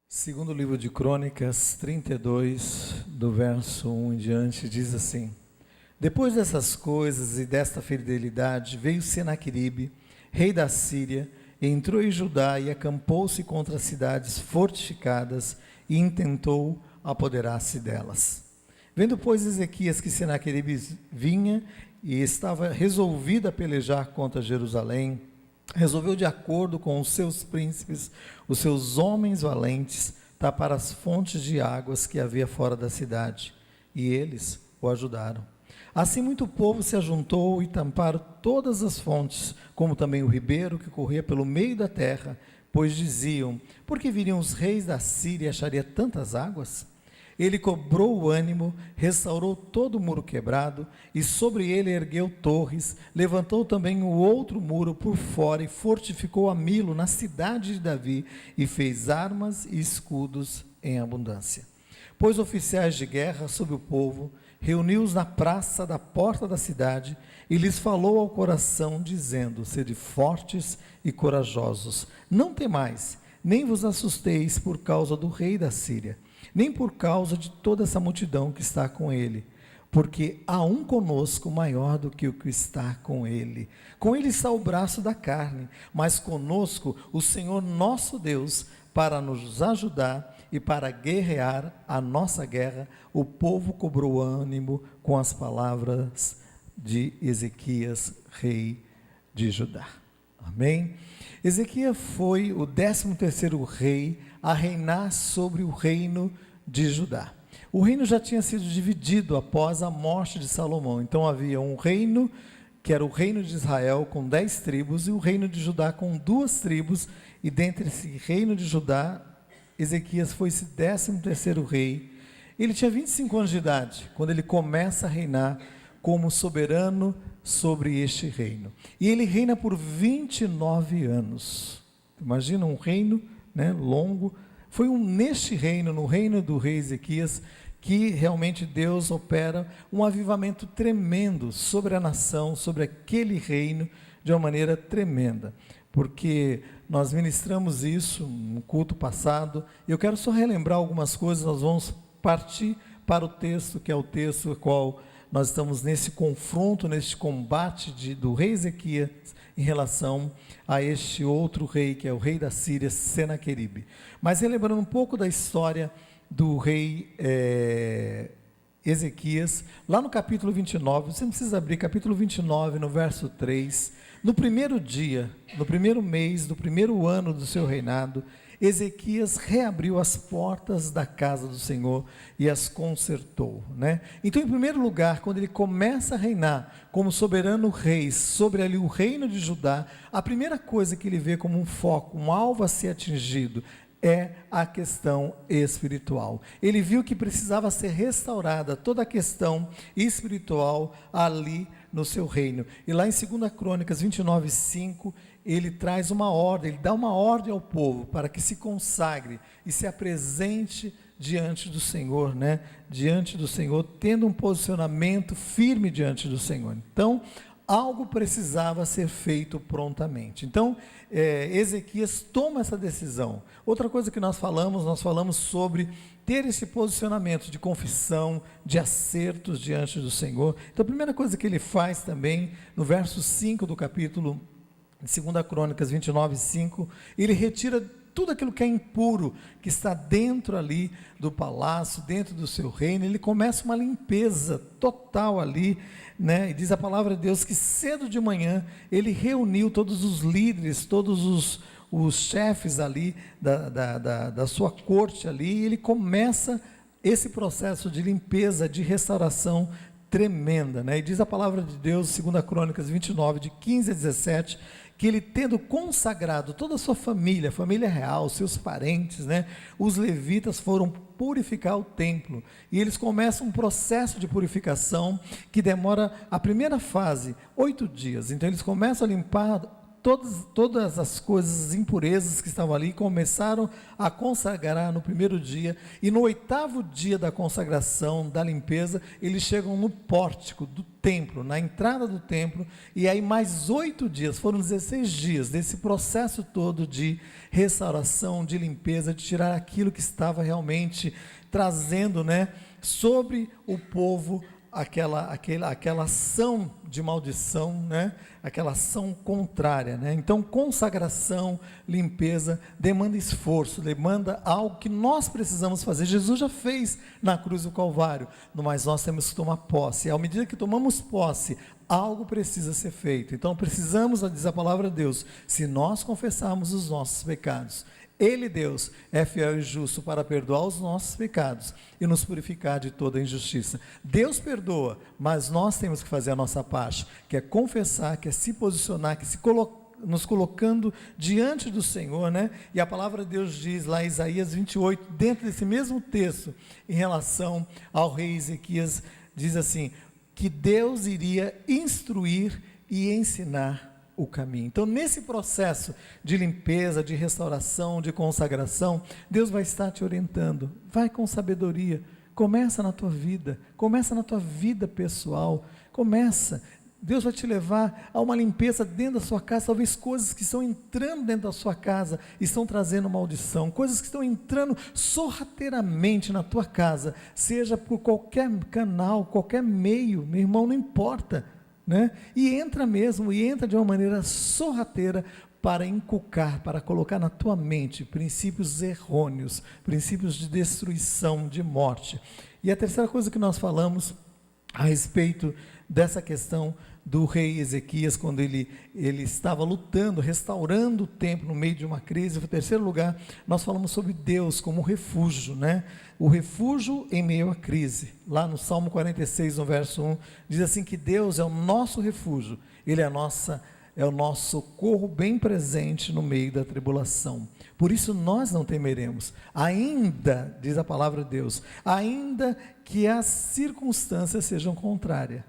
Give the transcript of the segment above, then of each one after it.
Segundo livro de Crônicas 32, do verso 1 em diante, diz assim: Depois dessas coisas e desta fidelidade, veio Senaqueribe, rei da Síria, entrou em Judá e acampou-se contra as cidades fortificadas e intentou apoderar-se delas. Vendo, pois, Ezequias que Senaqueribe vinha e estava resolvido a pelejar contra Jerusalém, resolveu, de acordo com os seus príncipes, os seus homens valentes, tapar as fontes de águas que havia fora da cidade, e eles o ajudaram. Assim muito povo se ajuntou e tamparam todas as fontes, como também o ribeiro que corria pelo meio da terra, pois diziam: por que viriam os reis da Síria e acharia tantas águas? Ele cobrou o ânimo, restaurou todo o muro quebrado, e sobre ele ergueu torres, levantou também o outro muro por fora, e fortificou a Milo, na cidade de Davi, e fez armas e escudos em abundância. Pôs oficiais de guerra sobre o povo, reuniu-os na praça da porta da cidade, e lhes falou ao coração, dizendo: sede fortes e corajosos, não temais, nem vos assusteis por causa do rei da Síria, nem por causa de toda essa multidão que está com ele, porque há um conosco maior do que o que está com ele. Com ele está o braço da carne, mas conosco o Senhor nosso Deus, para nos ajudar e para guerrear a nossa guerra. O povo cobrou ânimo com as palavras de Ezequias, rei de Judá. Amém? Ezequias foi o 13º rei a reinar sobre o reino de Judá. O reino já tinha sido dividido após a morte de Salomão. Então havia um reino, que era o reino de Israel, com 10 tribos, e o reino de Judá com 2 tribos, e dentre esse reino de Judá, Ezequias foi esse 13º rei. Ele tinha 25 anos de idade, quando ele começa a reinar como soberano sobre este reino. E ele reina por 29 anos. Imagina um reino, longo. Foi neste reino, no reino do rei Ezequias, que realmente Deus opera um avivamento tremendo sobre a nação, sobre aquele reino, de uma maneira tremenda. Porque nós ministramos isso no culto passado, e eu quero só relembrar algumas coisas. Nós vamos partir para o texto, que é o texto no qual nós estamos nesse confronto, nesse combate do rei Ezequias em relação a este outro rei, que é o rei da Síria, Senaqueribe. Mas relembrando um pouco da história do rei Ezequias, lá no capítulo 29, você não precisa abrir, capítulo 29, no verso 3, no primeiro dia, no primeiro mês, do primeiro ano do seu reinado, Ezequias reabriu as portas da casa do Senhor e as consertou, Então, em primeiro lugar, quando ele começa a reinar como soberano rei sobre ali o reino de Judá, a primeira coisa que ele vê como um foco, um alvo a ser atingido, é a questão espiritual. Ele viu que precisava ser restaurada toda a questão espiritual ali no seu reino. E lá em 2 Crônicas 29:5, ele traz uma ordem, ele dá uma ordem ao povo para que se consagre e se apresente diante do Senhor, diante do Senhor, tendo um posicionamento firme diante do Senhor. Então, algo precisava ser feito prontamente. Então, Ezequias toma essa decisão. Outra coisa que nós falamos sobre ter esse posicionamento de confissão, de acertos diante do Senhor. Então, a primeira coisa que ele faz também, no verso 5 do capítulo de 2 Crônicas 29:5, ele retira tudo aquilo que é impuro, que está dentro ali do palácio, dentro do seu reino. Ele começa uma limpeza total ali, e diz a palavra de Deus que cedo de manhã ele reuniu todos os líderes, todos os chefes ali da sua corte ali, e ele começa esse processo de limpeza, de restauração tremenda, E diz a palavra de Deus, 2 Crônicas 29, de 15 a 17, que ele, tendo consagrado toda a sua família real, seus parentes, os levitas foram purificar o templo, e eles começam um processo de purificação que demora, a primeira fase, 8 dias. Então eles começam a limpar todas as coisas, as impurezas que estavam ali, começaram a consagrar no primeiro dia, e no 8º dia da consagração, da limpeza, eles chegam no pórtico do templo, na entrada do templo, e aí mais 8 dias, foram 16 dias desse processo todo de restauração, de limpeza, de tirar aquilo que estava realmente trazendo, né, sobre o povo, aquela ação de maldição, né? Aquela ação contrária, né? Então, consagração, limpeza, demanda esforço, demanda algo que nós precisamos fazer. Jesus já fez na cruz do Calvário, mas nós temos que tomar posse. À medida que tomamos posse, algo precisa ser feito. Então, precisamos, diz a palavra de Deus, se nós confessarmos os nossos pecados, Ele, Deus, é fiel e justo para perdoar os nossos pecados e nos purificar de toda injustiça. Deus perdoa, mas nós temos que fazer a nossa parte, que é confessar, que é se posicionar, que é nos colocando diante do Senhor, né? E a palavra de Deus diz lá em Isaías 28, dentro desse mesmo texto, em relação ao rei Ezequias, diz assim, que Deus iria instruir e ensinar o caminho. Então, nesse processo de limpeza, de restauração, de consagração, Deus vai estar te orientando. Vai com sabedoria, começa na tua vida pessoal, começa. Deus vai te levar a uma limpeza dentro da sua casa, talvez coisas que estão entrando dentro da sua casa, estão trazendo maldição, coisas que estão entrando sorrateiramente na tua casa, seja por qualquer canal, qualquer meio, meu irmão, não importa, né? E entra de uma maneira sorrateira para inculcar, para colocar na tua mente princípios errôneos, princípios de destruição, de morte. E a terceira coisa que nós falamos a respeito dessa questão do rei Ezequias, quando ele estava lutando, restaurando o templo no meio de uma crise. No terceiro lugar, nós falamos sobre Deus como refúgio, né? O refúgio em meio à crise. Lá no Salmo 46, no verso 1, diz assim que Deus é o nosso refúgio, Ele é o nosso socorro bem presente no meio da tribulação. Por isso nós não temeremos, ainda, diz a palavra de Deus, ainda que as circunstâncias sejam contrárias,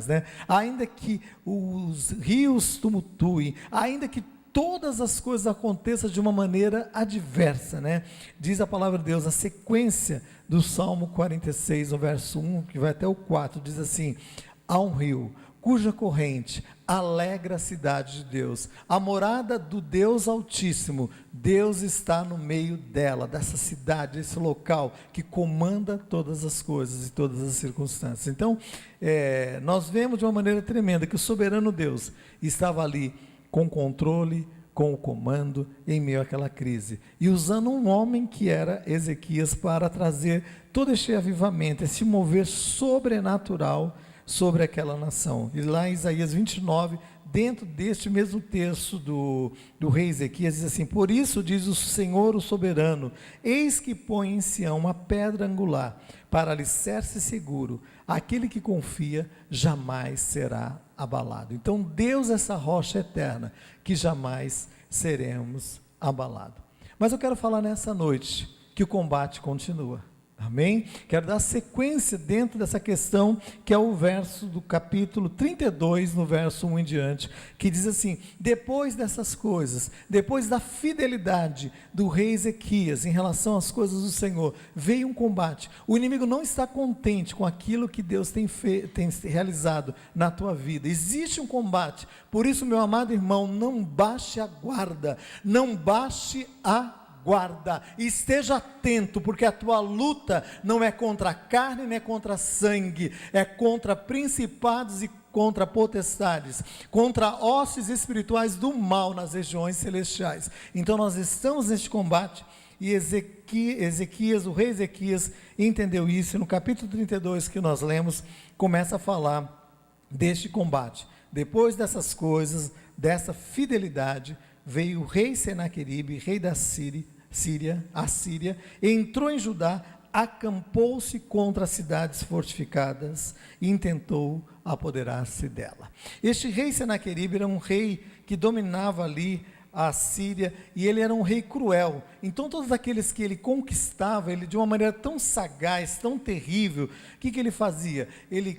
né? Ainda que os rios tumultuem, ainda que todas as coisas aconteçam de uma maneira adversa, né? Diz a palavra de Deus, a sequência do Salmo 46, no verso 1, que vai até o 4, diz assim: há um rio cuja corrente alegra a cidade de Deus, a morada do Deus Altíssimo. Deus está no meio dela, dessa cidade, desse local que comanda todas as coisas e todas as circunstâncias. Então, nós vemos de uma maneira tremenda que o soberano Deus estava ali com controle, com o comando, em meio àquela crise, e usando um homem que era Ezequias para trazer todo este avivamento, esse mover sobrenatural sobre aquela nação. E lá em Isaías 29, dentro deste mesmo texto do rei Ezequias, diz assim: por isso diz o Senhor o soberano, eis que põe em Sião uma pedra angular, para alicerce seguro, aquele que confia jamais será abalado. Então Deus é essa rocha eterna, que jamais seremos abalados. Mas eu quero falar nessa noite, que o combate continua. Amém? Quero dar sequência dentro dessa questão, que é o verso do capítulo 32, no verso 1 em diante, que diz assim: depois dessas coisas, depois da fidelidade do rei Ezequias em relação às coisas do Senhor, veio um combate. O inimigo não está contente com aquilo que Deus tem realizado na tua vida. Existe um combate. Por isso, meu amado irmão, não baixe a guarda, não baixe a guarda, esteja atento, porque a tua luta não é contra a carne, nem é contra sangue, é contra principados e contra potestades, contra hostes espirituais do mal nas regiões celestiais. Então nós estamos neste combate, e Ezequias, o rei Ezequias, entendeu isso, e no capítulo 32 que nós lemos, começa a falar deste combate. Depois dessas coisas, dessa fidelidade, veio o rei Senaqueribe, rei da Síria, entrou em Judá, acampou-se contra as cidades fortificadas e intentou apoderar-se dela. Este rei Senaqueribe era um rei que dominava ali à Síria, e ele era um rei cruel. Então todos aqueles que ele conquistava, ele de uma maneira tão sagaz, tão terrível, o que ele fazia? Ele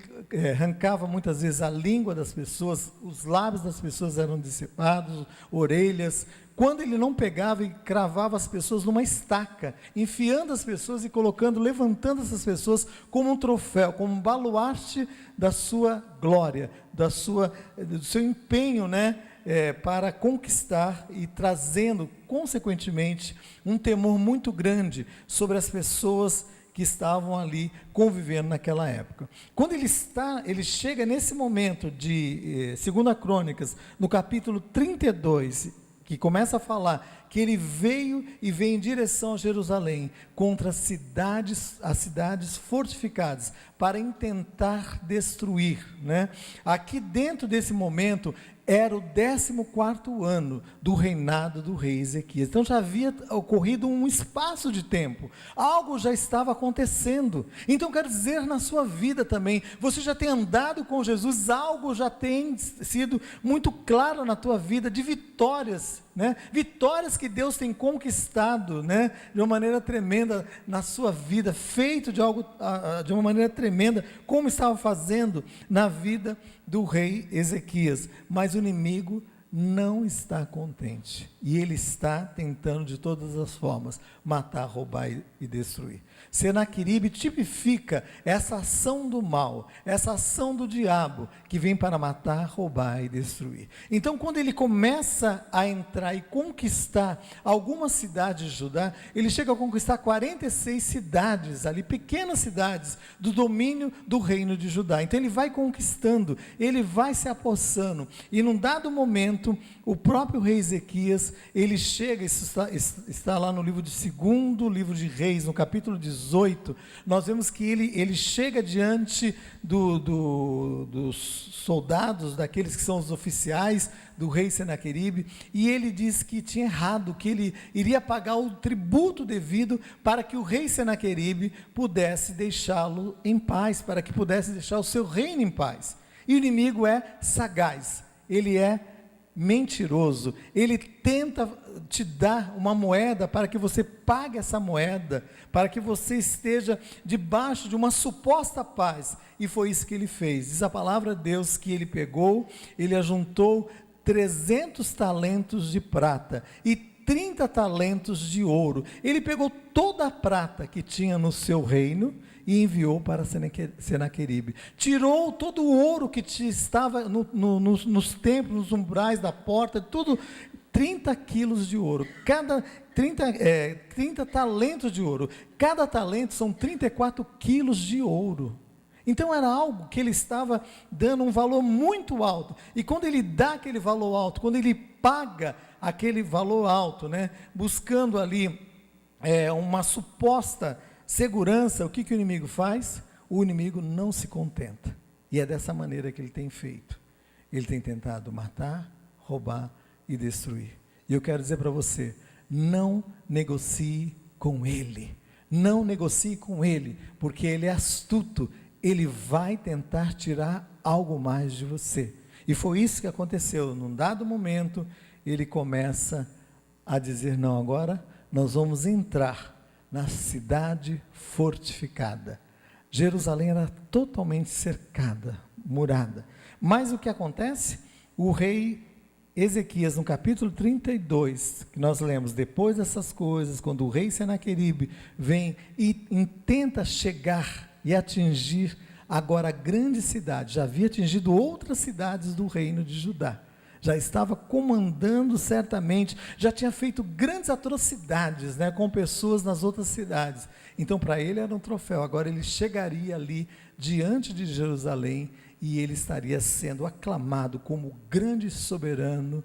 arrancava muitas vezes a língua das pessoas, os lábios das pessoas eram decepados, orelhas. Quando ele não pegava e cravava as pessoas numa estaca, enfiando as pessoas e colocando, levantando essas pessoas como um troféu, como um baluarte da sua glória, do seu empenho, para conquistar, e trazendo, consequentemente, um temor muito grande sobre as pessoas que estavam ali convivendo naquela época. Quando ele chega nesse momento de 2 Crônicas, no capítulo 32, que começa a falar que ele veio e veio em direção a Jerusalém, contra as cidades fortificadas, para intentar destruir, Aqui dentro desse momento, era o 14º ano do reinado do rei Ezequias. Então já havia ocorrido um espaço de tempo, algo já estava acontecendo. Então quero dizer, na sua vida também, você já tem andado com Jesus, algo já tem sido muito claro na tua vida, de vitórias, vitórias que Deus tem conquistado, de uma maneira tremenda na sua vida, feito de uma maneira tremenda, como estava fazendo na vida do rei Ezequias. Mas o inimigo não está contente, e ele está tentando de todas as formas matar, roubar e destruir. Senaqueribe tipifica essa ação do mal, essa ação do diabo, que vem para matar, roubar e destruir. Então quando ele começa a entrar e conquistar algumas cidades de Judá, ele chega a conquistar 46 cidades ali, pequenas cidades do domínio do reino de Judá. Então ele vai conquistando, ele vai se apossando, e num dado momento, o próprio rei Ezequias, ele chega, isso está lá no segundo livro de Reis, no capítulo 18, nós vemos que ele chega diante dos soldados, daqueles que são os oficiais do rei Senaqueribe, e ele diz que tinha errado, que ele iria pagar o tributo devido para que o rei Senaqueribe pudesse deixá-lo em paz, para que pudesse deixar o seu reino em paz. E o inimigo é sagaz, ele é mentiroso, ele tenta te dar uma moeda para que você pague essa moeda, para que você esteja debaixo de uma suposta paz, e foi isso que ele fez. Diz a palavra de Deus que ele pegou, ele ajuntou 300 talentos de prata e 30 talentos de ouro. Ele pegou toda a prata que tinha no seu reino e enviou para Senaqueribe. Tirou todo o ouro que estava nos templos, nos umbrais da porta, tudo, 30 quilos de ouro, 30 talentos de ouro, cada talento são 34 quilos de ouro. Então era algo que ele estava dando um valor muito alto, e quando ele dá aquele valor alto, quando ele paga aquele valor alto, buscando ali uma suposta segurança, o que o inimigo faz? O inimigo não se contenta, e é dessa maneira que ele tem feito. Ele tem tentado matar, roubar e destruir. E eu quero dizer para você, não negocie com ele, não negocie com ele, porque ele é astuto, ele vai tentar tirar algo mais de você. E foi isso que aconteceu. Num dado momento, ele começa a dizer, não, agora nós vamos entrar na cidade fortificada. Jerusalém era totalmente cercada, murada. Mas o que acontece? O rei Ezequias, no capítulo 32, que nós lemos, depois dessas coisas, quando o rei Senaqueribe vem e tenta chegar e atingir agora a grande cidade, já havia atingido outras cidades do reino de Judá, já estava comandando certamente, já tinha feito grandes atrocidades, com pessoas nas outras cidades. Então para ele era um troféu. Agora ele chegaria ali diante de Jerusalém e ele estaria sendo aclamado como o grande soberano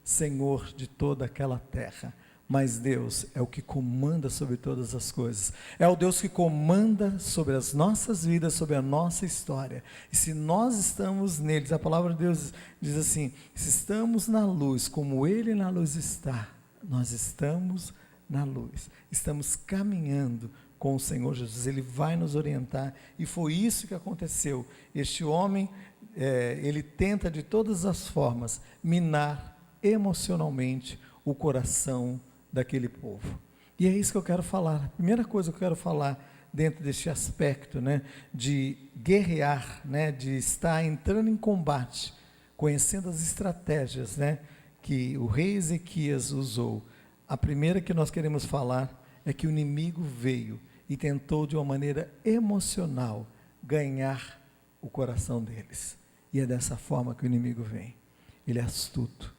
Senhor de toda aquela terra. Mas Deus é o que comanda sobre todas as coisas, é o Deus que comanda sobre as nossas vidas, sobre a nossa história. E se nós estamos neles, a palavra de Deus diz assim, se estamos na luz, como Ele na luz está, nós estamos na luz, estamos caminhando com o Senhor Jesus, Ele vai nos orientar, e foi isso que aconteceu. Este homem, ele tenta de todas as formas minar emocionalmente o coração daquele povo. E é isso que eu quero falar. A primeira coisa que eu quero falar dentro deste aspecto, né, de guerrear, né, de estar entrando em combate, conhecendo as estratégias, né, que o rei Ezequias usou. A primeira que nós queremos falar é que o inimigo veio e tentou de uma maneira emocional ganhar o coração deles. E é dessa forma que o inimigo vem. Ele é astuto.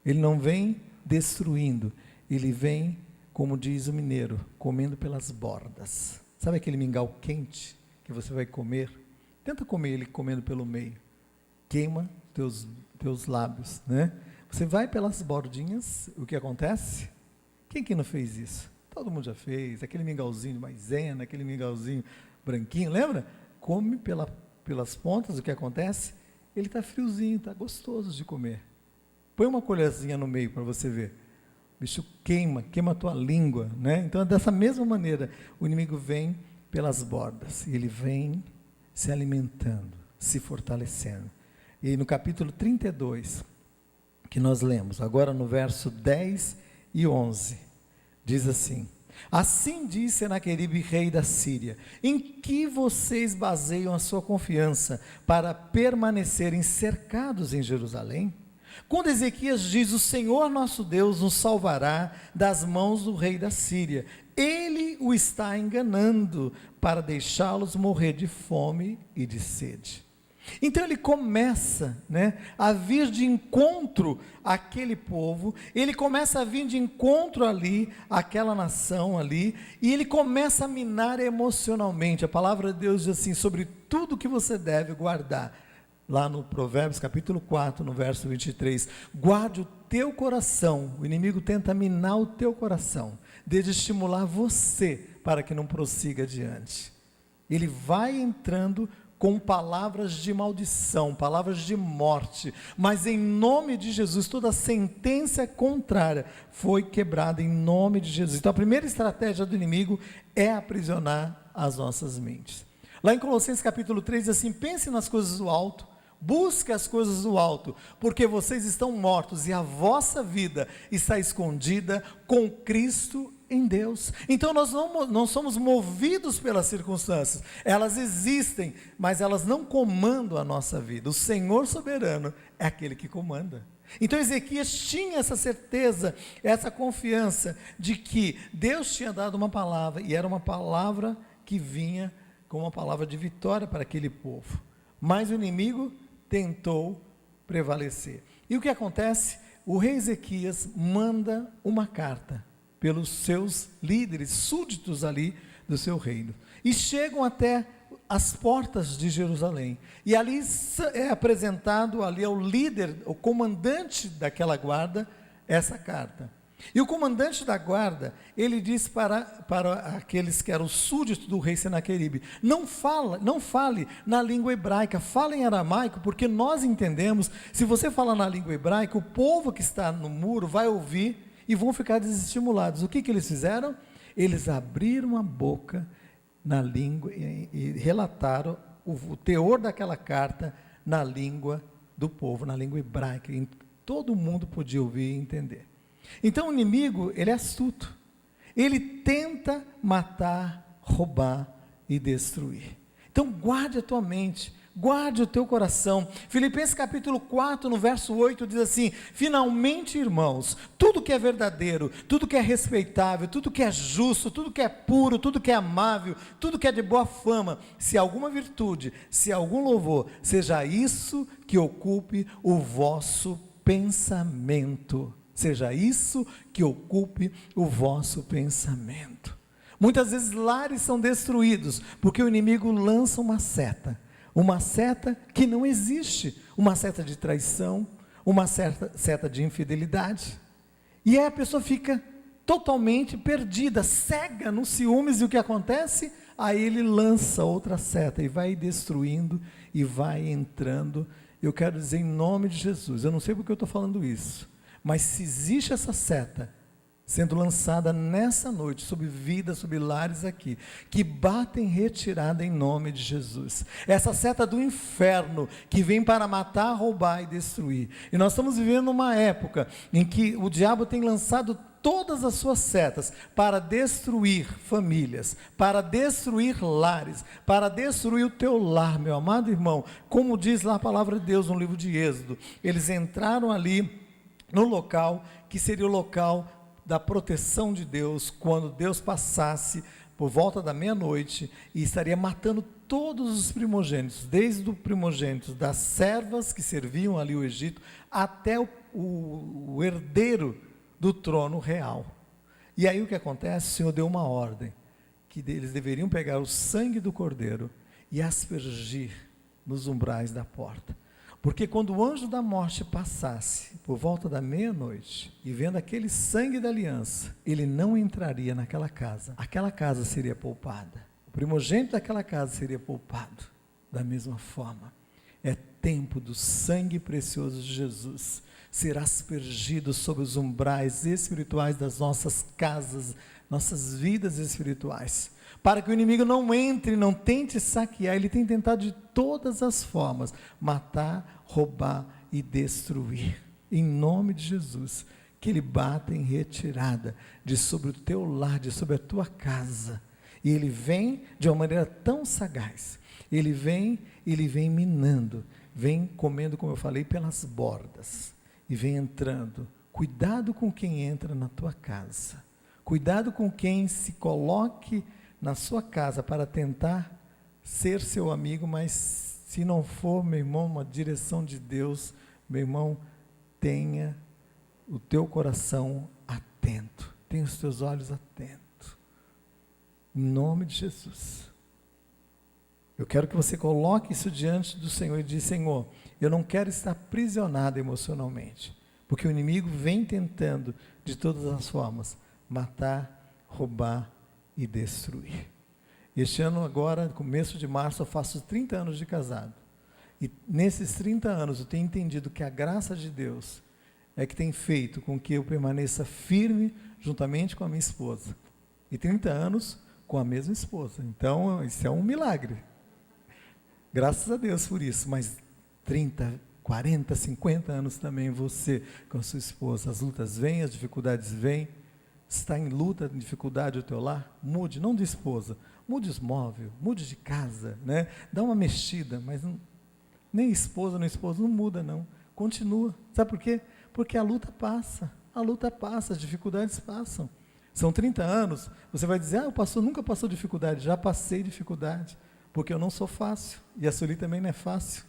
Ele não vem destruindo, ele vem, como diz o mineiro, comendo pelas bordas. Sabe aquele mingau quente que você vai comer? Tenta comer ele comendo pelo meio. Queima teus lábios, né? Você vai pelas bordinhas, o que acontece? Quem que não fez isso? Todo mundo já fez. Aquele mingauzinho de maisena, aquele mingauzinho branquinho, lembra? Come pelas pontas, o que acontece? Ele está friozinho, está gostoso de comer. Põe uma colherzinha no meio para você ver. O bicho queima a tua língua, né? Então, dessa mesma maneira, o inimigo vem pelas bordas, e ele vem se alimentando, se fortalecendo. E no capítulo 32, que nós lemos, agora no verso 10 e 11, diz assim: assim diz Senaqueribe, rei da Síria: em que vocês baseiam a sua confiança para permanecerem cercados em Jerusalém? Quando Ezequias diz: o Senhor nosso Deus nos salvará das mãos do rei da Síria, ele o está enganando para deixá-los morrer de fome e de sede. Então ele começa, né, a vir de encontro àquele povo, ele começa a vir de encontro ali, àquela nação ali, e ele começa a minar emocionalmente. A palavra de Deus diz assim: sobre tudo que você deve guardar, lá no Provérbios capítulo 4, no verso 23, guarde o teu coração. O inimigo tenta minar o teu coração, desestimular você para que não prossiga adiante. Ele vai entrando com palavras de maldição, palavras de morte, mas em nome de Jesus, toda sentença contrária foi quebrada em nome de Jesus. Então a primeira estratégia do inimigo é aprisionar as nossas mentes. Lá em Colossenses capítulo 3 diz assim: pense nas coisas do alto, busque as coisas do alto, porque vocês estão mortos e a vossa vida está escondida com Cristo em Deus. Então nós não somos movidos pelas circunstâncias, elas existem, mas elas não comandam a nossa vida. O Senhor soberano é aquele que comanda. Então Ezequias tinha essa certeza, essa confiança de que Deus tinha dado uma palavra, e era uma palavra que vinha como uma palavra de vitória para aquele povo, mas o inimigo tentou prevalecer. E o que acontece? O rei Ezequias manda uma carta pelos seus líderes, súditos ali do seu reino, e chegam até as portas de Jerusalém, e ali é apresentado ali ao líder, o comandante daquela guarda, essa carta. E o comandante da guarda, ele disse para aqueles que eram súditos do rei Senaqueribe: não fale na língua hebraica, fale em aramaico, porque nós entendemos. Se você falar na língua hebraica, o povo que está no muro vai ouvir e vão ficar desestimulados. O que eles fizeram? Eles abriram a boca na língua e relataram o teor daquela carta na língua do povo, na língua hebraica, e todo mundo podia ouvir e entender. Então o inimigo, ele é astuto, ele tenta matar, roubar e destruir. Então guarde a tua mente, guarde o teu coração. Filipenses capítulo 4, no verso 8 diz assim: finalmente, irmãos, tudo que é verdadeiro, tudo que é respeitável, tudo que é justo, tudo que é puro, tudo que é amável, tudo que é de boa fama, se alguma virtude, se algum louvor, seja isso que ocupe o vosso pensamento. Seja isso que ocupe o vosso pensamento. Muitas vezes lares são destruídos, porque o inimigo lança uma seta que não existe, uma seta de traição, uma seta de infidelidade, e aí a pessoa fica totalmente perdida, cega nos ciúmes, e o que acontece? Aí ele lança outra seta, e vai destruindo, e vai entrando. Eu quero dizer em nome de Jesus, eu não sei porque eu estou falando isso, mas se existe essa seta, sendo lançada nessa noite sobre vidas, sobre lares aqui, que batem retirada em nome de Jesus. Essa seta do inferno que vem para matar, roubar e destruir. E nós estamos vivendo uma época em que o diabo tem lançado todas as suas setas para destruir famílias, para destruir lares, para destruir o teu lar, meu amado irmão. Como diz lá a palavra de Deus no livro de Êxodo, eles entraram ali no local que seria o local da proteção de Deus, quando Deus passasse por volta da meia-noite e estaria matando todos os primogênitos, desde o primogênito das servas que serviam ali o Egito, até o herdeiro do trono real. E aí o que acontece? O Senhor deu uma ordem, que eles deveriam pegar o sangue do cordeiro e aspergir nos umbrais da porta. Porque quando o anjo da morte passasse por volta da meia-noite e vendo aquele sangue da aliança, ele não entraria naquela casa. Aquela casa seria poupada. O primogênito daquela casa seria poupado. Da mesma forma, é tempo do sangue precioso de Jesus ser aspergido sobre os umbrais espirituais das nossas casas, nossas vidas espirituais, para que o inimigo não entre, não tente saquear. Ele tem tentado de todas as formas matar, roubar e destruir. Em nome de Jesus, que ele bata em retirada de sobre o teu lar, de sobre a tua casa. E ele vem de uma maneira tão sagaz. Ele vem minando, vem comendo, como eu falei, pelas bordas, e vem entrando. Cuidado com quem entra na tua casa. Cuidado com quem se coloque na sua casa para tentar ser seu amigo, mas se não for, meu irmão, uma direção de Deus, meu irmão, tenha o teu coração atento, tenha os teus olhos atentos, em nome de Jesus. Eu quero que você coloque isso diante do Senhor e diz: Senhor, eu não quero estar aprisionado emocionalmente, porque o inimigo vem tentando de todas as formas matar, roubar e destruir. Este ano agora, começo de março, eu faço 30 anos de casado, e nesses 30 anos eu tenho entendido que a graça de Deus é que tem feito com que eu permaneça firme juntamente com a minha esposa, e 30 anos com a mesma esposa. Então isso é um milagre, graças a Deus por isso. Mas 30, 40, 50 anos também você com a sua esposa, as lutas vêm, as dificuldades vêm. Está em luta, em dificuldade o teu lar? Mude, não de esposa, mude os móveis, mude de casa, né? Dá uma mexida, mas não, nem esposa, nem esposo, não muda não, continua. Sabe por quê? Porque a luta passa, as dificuldades passam. São 30 anos, você vai dizer: o pastor nunca passou dificuldade. Já passei dificuldade, porque eu não sou fácil, e a Sueli também não é fácil.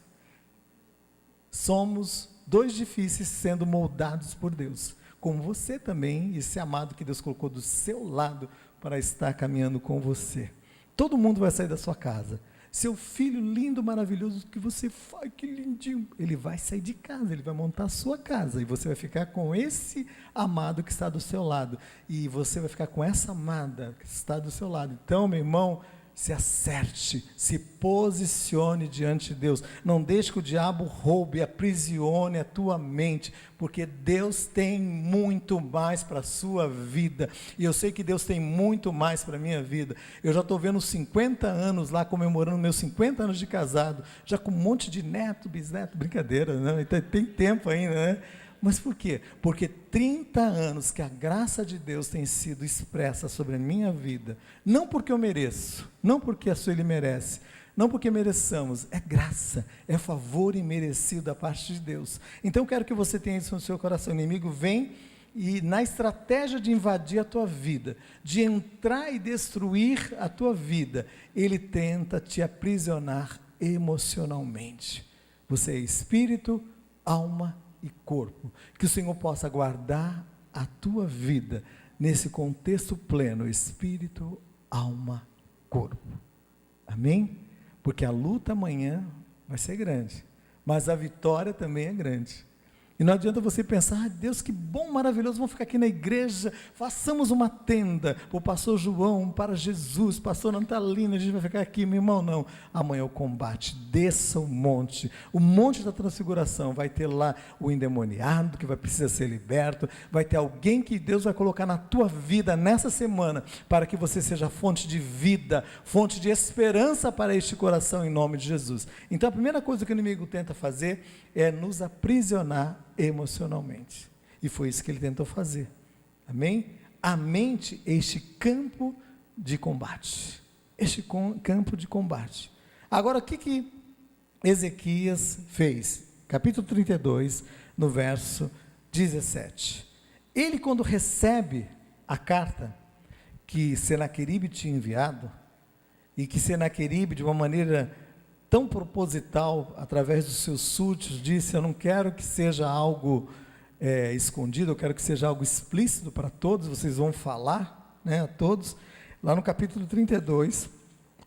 Somos dois difíceis sendo moldados por Deus, como você também, esse amado que Deus colocou do seu lado para estar caminhando com você. Todo mundo vai sair da sua casa. Seu filho lindo, maravilhoso, que você faz, que lindinho, ele vai sair de casa, ele vai montar a sua casa, e você vai ficar com esse amado que está do seu lado, e você vai ficar com essa amada que está do seu lado. Então, meu irmão, se acerte, se posicione diante de Deus. Não deixe que o diabo roube, aprisione a tua mente, porque Deus tem muito mais para a sua vida. E eu sei que Deus tem muito mais para a minha vida. Eu já estou vendo 50 anos lá, comemorando meus 50 anos de casado, já com um monte de neto, bisneto, brincadeira, né? Tem tempo ainda, né? Mas por quê? Porque 30 anos que a graça de Deus tem sido expressa sobre a minha vida, não porque eu mereço, não porque a Sueli merece, não porque mereçamos, é graça, é favor imerecido da parte de Deus. Então eu quero que você tenha isso no seu coração. O inimigo vem e, na estratégia de invadir a tua vida, de entrar e destruir a tua vida, ele tenta te aprisionar emocionalmente. Você é espírito, alma e corpo. Que o Senhor possa guardar a tua vida nesse contexto pleno, espírito, alma, corpo. Amém? Porque a luta amanhã vai ser grande, mas a vitória também é grande. E não adianta você pensar, Deus, que bom, maravilhoso, vamos ficar aqui na igreja, façamos uma tenda para o pastor João, para Jesus, pastor Natalina, a gente vai ficar aqui, meu irmão, não. Amanhã é o combate, desça o monte da transfiguração, vai ter lá o endemoniado que vai precisar ser liberto, vai ter alguém que Deus vai colocar na tua vida nessa semana, para que você seja fonte de vida, fonte de esperança para este coração, em nome de Jesus. Então a primeira coisa que o inimigo tenta fazer é nos aprisionar emocionalmente, e foi isso que ele tentou fazer, amém? A mente, este campo de combate, campo de combate. Agora, o que Ezequias fez? Capítulo 32, no verso 17, ele, quando recebe a carta que Senaqueribe tinha enviado, e que Senaqueribe, de uma maneira tão proposital, através dos seus súditos, disse: eu não quero que seja algo escondido, eu quero que seja algo explícito para todos, vocês vão falar, né, a todos. Lá no capítulo 32,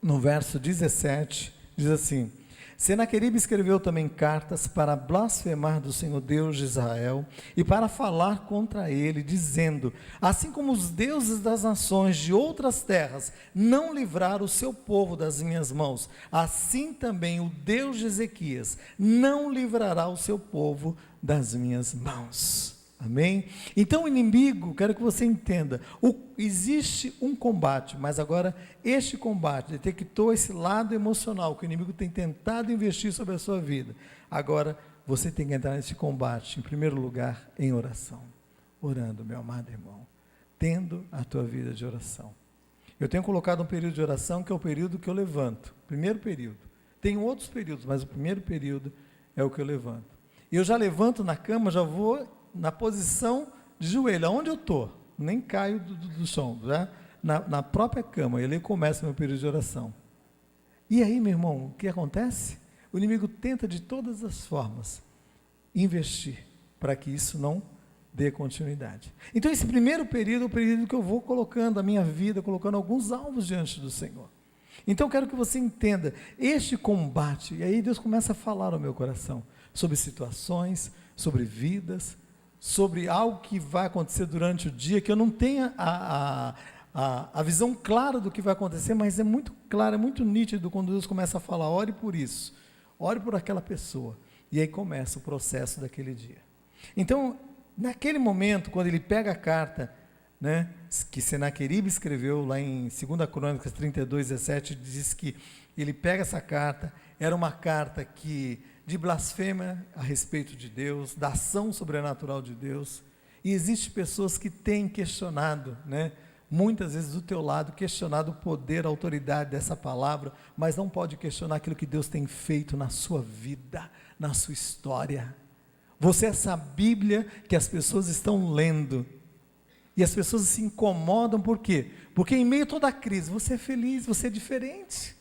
no verso 17, diz assim: Senaqueribe escreveu também cartas para blasfemar do Senhor Deus de Israel e para falar contra ele, dizendo: assim como os deuses das nações de outras terras não livraram o seu povo das minhas mãos, assim também o Deus de Ezequias não livrará o seu povo das minhas mãos. Amém? Então o inimigo, quero que você entenda, existe um combate, mas agora este combate detectou esse lado emocional que o inimigo tem tentado investir sobre a sua vida. Agora você tem que entrar nesse combate, em primeiro lugar, em oração, orando, meu amado irmão, tendo a tua vida de oração. Eu tenho colocado um período de oração que é o período que eu levanto, primeiro período. Tem outros períodos, mas o primeiro período é o que eu levanto. E eu já levanto na cama, já vou na posição de joelho, aonde eu estou, nem caio do chão, já, na própria cama, e ali começa o meu período de oração. E aí, meu irmão, o que acontece? O inimigo tenta de todas as formas investir, para que isso não dê continuidade. Então esse primeiro período é o período que eu vou colocando a minha vida, colocando alguns alvos diante do Senhor. Então eu quero que você entenda, este combate, e aí Deus começa a falar ao meu coração, sobre situações, sobre vidas, sobre algo que vai acontecer durante o dia, que eu não tenha a visão clara do que vai acontecer, mas é muito claro, é muito nítido quando Deus começa a falar: ore por isso, ore por aquela pessoa, e aí começa o processo daquele dia. Então, naquele momento, quando ele pega a carta, né, que Senaqueribe escreveu lá em 2 Crônicas 32, 17, diz que ele pega essa carta, era uma carta de blasfêmia a respeito de Deus, da ação sobrenatural de Deus, e existem pessoas que têm questionado, né, muitas vezes do teu lado, questionado o poder, a autoridade dessa palavra, mas não pode questionar aquilo que Deus tem feito na sua vida, na sua história. Você é essa Bíblia que as pessoas estão lendo, e as pessoas se incomodam, por quê? Porque em meio a toda a crise, você é feliz, você é diferente,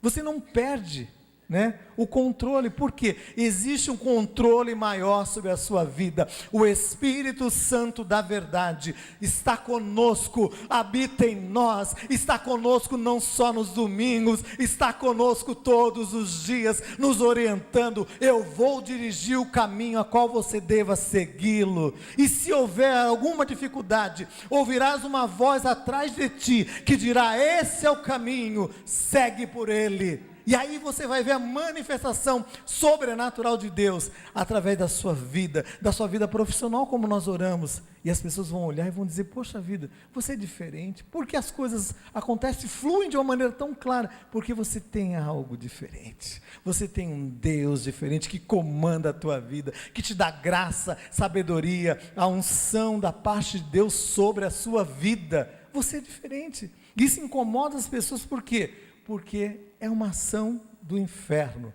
você não perde, né, o controle. Por quê? Existe um controle maior sobre a sua vida. O Espírito Santo da verdade está conosco, habita em nós, está conosco não só nos domingos, está conosco todos os dias, nos orientando. Eu vou dirigir o caminho a qual você deva segui-lo, e se houver alguma dificuldade, ouvirás uma voz atrás de ti, que dirá: esse é o caminho, segue por ele. E aí você vai ver a manifestação sobrenatural de Deus, através da sua vida profissional, como nós oramos, e as pessoas vão olhar e vão dizer: poxa vida, você é diferente, porque as coisas acontecem, fluem de uma maneira tão clara, porque você tem algo diferente, você tem um Deus diferente, que comanda a tua vida, que te dá graça, sabedoria, a unção da parte de Deus sobre a sua vida. Você é diferente, isso incomoda as pessoas, por quê? Porque é uma ação do inferno,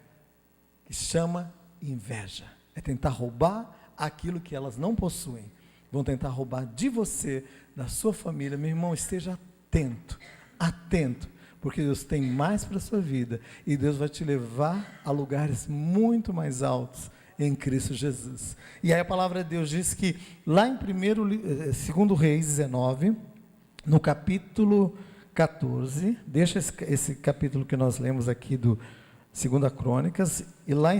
que chama inveja, é tentar roubar aquilo que elas não possuem, vão tentar roubar de você, da sua família. Meu irmão, esteja atento, porque Deus tem mais para a sua vida, e Deus vai te levar a lugares muito mais altos, em Cristo Jesus. E aí a palavra de Deus diz que, lá em 2 Reis 19, no capítulo 14, deixa esse capítulo que nós lemos aqui do 2 Crônicas, e lá em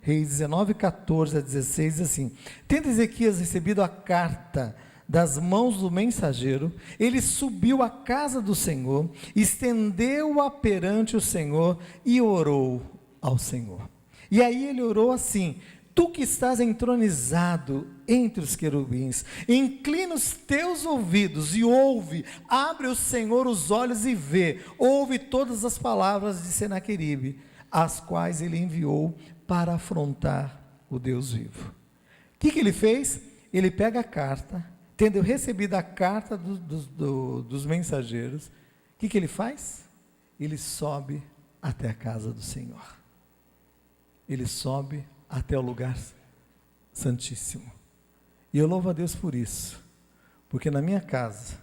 Reis 19, 14 a 16, diz assim: tendo Ezequias recebido a carta das mãos do mensageiro, ele subiu à casa do Senhor, estendeu-a perante o Senhor e orou ao Senhor. E aí ele orou assim: tu que estás entronizado entre os querubins, inclina os teus ouvidos e ouve, abre o Senhor os olhos e vê, ouve todas as palavras de Senaqueribe, as quais ele enviou para afrontar o Deus vivo. O que ele fez? Ele pega a carta, tendo recebido a carta dos mensageiros, o que ele faz? Ele sobe até a casa do Senhor, ele sobe até o lugar santíssimo, e eu louvo a Deus por isso, porque na minha casa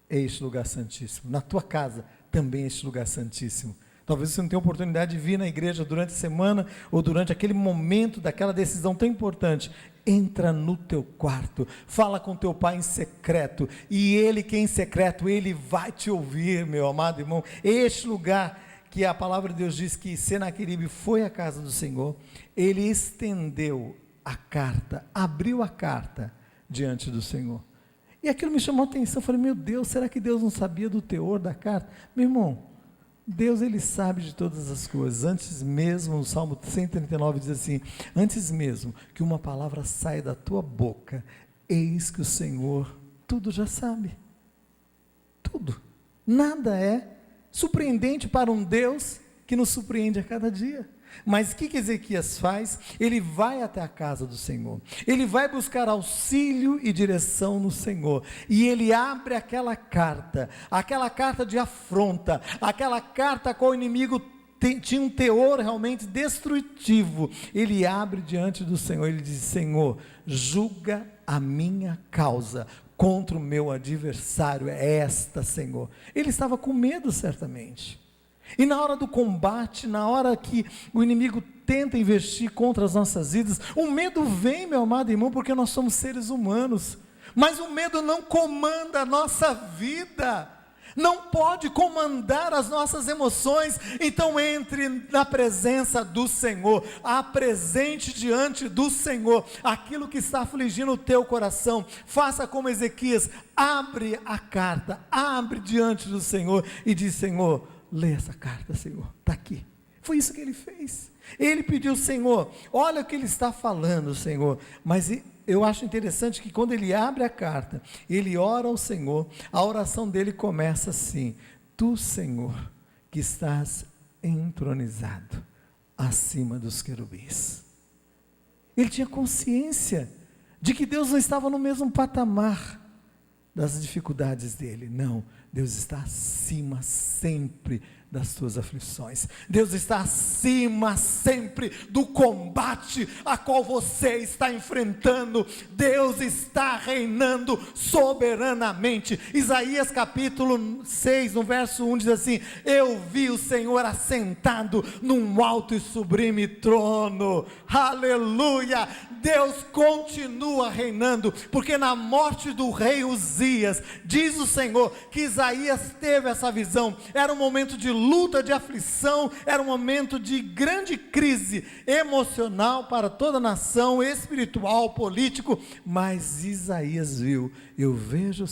é este lugar santíssimo, na tua casa também é este lugar santíssimo. Talvez você não tenha oportunidade de vir na igreja durante a semana, ou durante aquele momento daquela decisão tão importante. Entra no teu quarto, fala com teu pai em secreto, e ele que é em secreto, ele vai te ouvir, meu amado irmão. Este lugar que a palavra de Deus diz que Senaqueribe foi à casa do Senhor, ele estendeu a carta, abriu a carta diante do Senhor, e aquilo me chamou a atenção. Eu falei: meu Deus, será que Deus não sabia do teor da carta? Meu irmão, Deus, ele sabe de todas as coisas. Antes mesmo, no Salmo 139 diz assim: antes mesmo que uma palavra saia da tua boca, eis que o Senhor tudo já sabe, tudo, nada é surpreendente para um Deus que nos surpreende a cada dia. Mas o que Ezequias faz? Ele vai até a casa do Senhor, ele vai buscar auxílio e direção no Senhor, e ele abre aquela carta de afronta, aquela carta com o inimigo tinha um teor realmente destrutivo. Ele abre diante do Senhor, ele diz: Senhor, julga a minha causa contra o meu adversário, é esta, Senhor. Ele estava com medo, certamente, e na hora do combate, na hora que o inimigo tenta investir contra as nossas vidas, o medo vem, meu amado irmão, porque nós somos seres humanos, mas o medo não comanda a nossa vida, não pode comandar as nossas emoções. Então entre na presença do Senhor, apresente diante do Senhor aquilo que está afligindo o teu coração. Faça como Ezequias, abre a carta, abre diante do Senhor e diz: Senhor, lê essa carta, Senhor, está aqui. Foi isso que ele fez. Ele pediu: Senhor, olha o que ele está falando, Senhor. Mas eu acho interessante que quando ele abre a carta, ele ora ao Senhor, a oração dele começa assim: tu, Senhor, que estás entronizado acima dos querubins. Ele tinha consciência de que Deus não estava no mesmo patamar das dificuldades dele. Não, Deus está acima sempre das tuas aflições. Deus está acima sempre do combate a qual você está enfrentando. Deus está reinando soberanamente. Isaías capítulo 6, no verso 1 diz assim: eu vi o Senhor assentado num alto e sublime trono. Aleluia! Deus continua reinando, porque na morte do rei Uzias, diz o Senhor que Isaías teve essa visão. Era um momento de luta, de aflição, era um momento de grande crise emocional para toda a nação, espiritual, político, mas Isaías viu: eu vejo o